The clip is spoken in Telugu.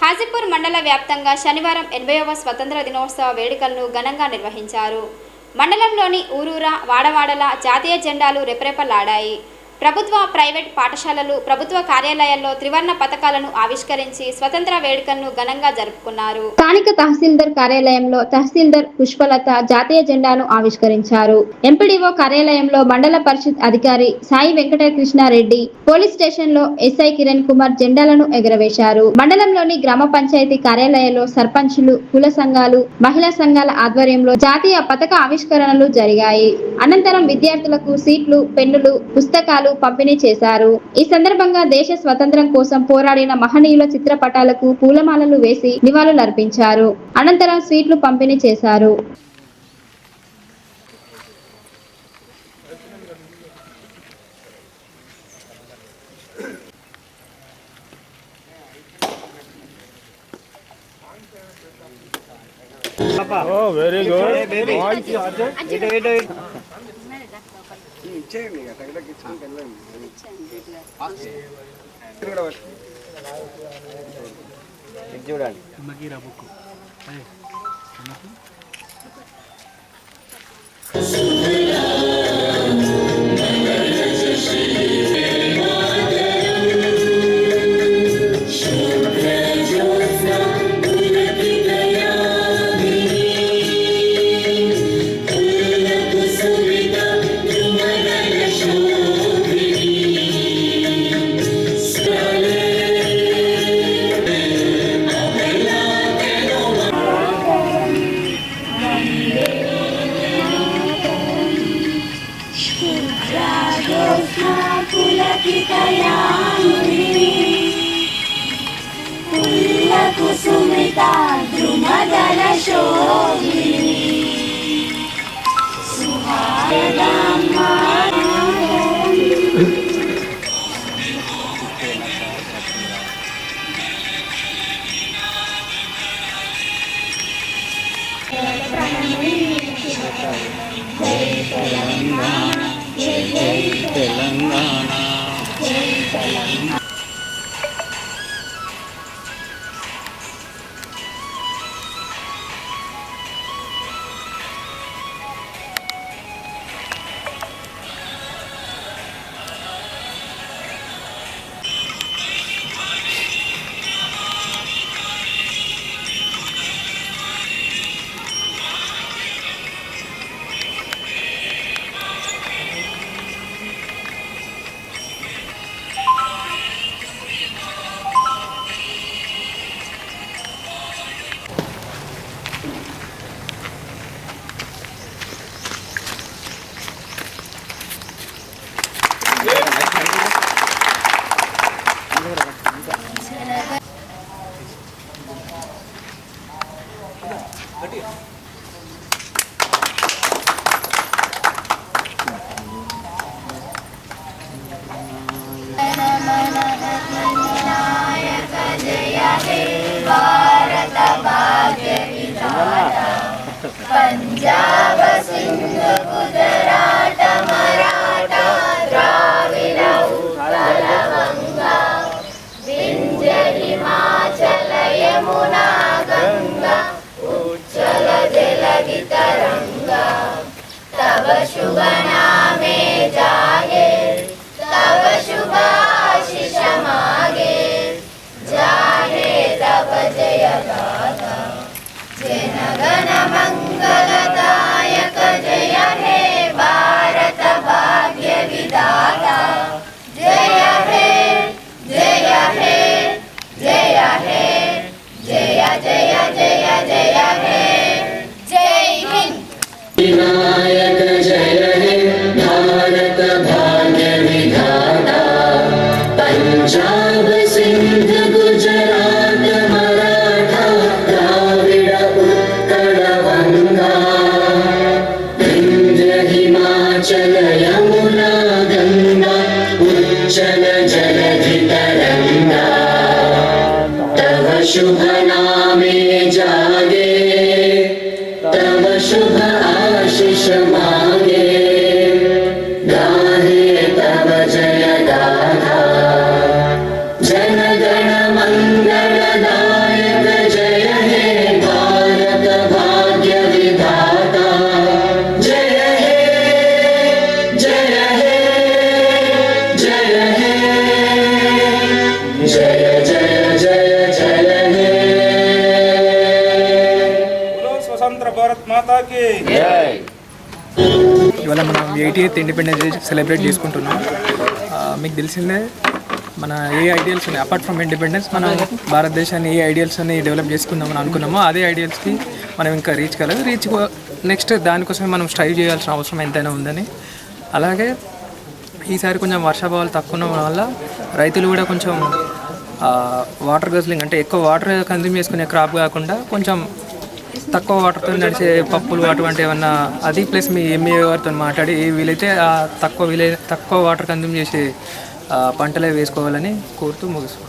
హాజీపూర్ మండల వ్యాప్తంగా శనివారం 80వ స్వతంత్ర దినోత్సవ వేడుకలను ఘనంగా నిర్వహించారు. మండలంలోని ఊరూరా వాడవాడల జాతీయ జెండాలు రెపరెపలాడాయి. ప్రభుత్వ, ప్రైవేట్ పాఠశాలలు, ప్రభుత్వ కార్యాలయాల్లో త్రివర్ణ పతాకాలను ఆవిష్కరించి స్వతంత్ర వేడుకలను ఘనంగా జరుపుకున్నారు. స్థానిక తహసీల్దార్ కార్యాలయంలో తహసీల్దార్ పుష్పలత జాతీయ జెండాను ఆవిష్కరించారు. ఎంపీడీఓ కార్యాలయంలో మండల పరిషత్ అధికారి సాయి వెంకటకృష్ణారెడ్డి, పోలీస్ స్టేషన్లో ఎస్ఐ కిరణ్ కుమార్ జెండాలను ఎగురవేశారు. మండలంలోని గ్రామ పంచాయతీ కార్యాలయాల్లో సర్పంచులు, కుల సంఘాలు, మహిళా సంఘాల ఆధ్వర్యంలో జాతీయ పతాక ఆవిష్కరణలు జరిగాయి. అనంతరం విద్యార్థులకు సీట్లు, పెన్నులు, పుస్తకాలు పంపిణీ చేశారు. ఈ సందర్భంగా దేశ స్వతంత్రం కోసం పోరాడిన మహనీయుల చిత్రపటాలకు పూలమాలలు వేసి నివాళులర్పించారు. అనంతరం స్వీట్లు పంపిణీ చేశారు. Oh, very good. చూడండి కుసుమితా ద్రుమదల శోభిని సుహాయదమ్మా జై తెలంగాణ జై తెలంగాణ. पंजाब सिंध गुजरात मराठा द्राविड उत्कल गंगा विंध्य हिमाचल यमुना गंगा उज्जल जलधि तरंगा तव शुभ नामे जागे तव शुभ आशीष मागे जाहे तव जय गाथा जनगण मंगलदायक जय हे भारत भाग्य विधाता जय हे जय हे जय हे जय जय जय जय हे जय हिंद. विनायक जय हे भारत भाग्य विधाता पंजाब सिंध गुजरात मराठा द्राविड उत्कल गंगा विंध्य हिमाचल यमुना गंगा उज्जल जलधि तरंगा तव शुभ नामे जागे तव शुभ आशीष मागे गाहे तव जय गाथा जनगण मंगलदायक माता की ఇవాళ మనం 88th ఇండిపెండెన్స్ డే సెలబ్రేట్ చేసుకుంటున్నాం. మీకు తెలిసిందే మన ఏ ఐడియల్స్ ఉన్నాయి అపార్ట్ ఫ్రమ్ ఇండిపెండెన్స్ మనం భారతదేశాన్ని ఏ ఐడియల్స్ని డెవలప్ చేసుకుందామని అనుకున్నామో అదే ఐడియల్స్కి మనం ఇంకా రీచ్ కాలేదు. నెక్స్ట్ దానికోసమే మనం స్ట్రైవ్ చేయాల్సిన అవసరం ఎంతైనా ఉందని. అలాగే ఈసారి కొంచెం వర్షాభావాలు తక్కువ ఉండడం వల్ల రైతులు కూడా కొంచెం వాటర్ గజ్లింగ్ అంటే ఎక్కువ వాటర్ కన్జ్యూమ్ చేసుకునే క్రాప్ కాకుండా కొంచెం తక్కువ వాటర్తో నడిచే పప్పులు అటువంటి ఏమన్నా అది ప్లస్ మీ ఎంఏ వారితో మాట్లాడి వీలైతే తక్కువ వాటర్ కన్జ్యూమ్ చేసే పంటలే వేసుకోవాలని కోరుతూ ముగిస్తాం.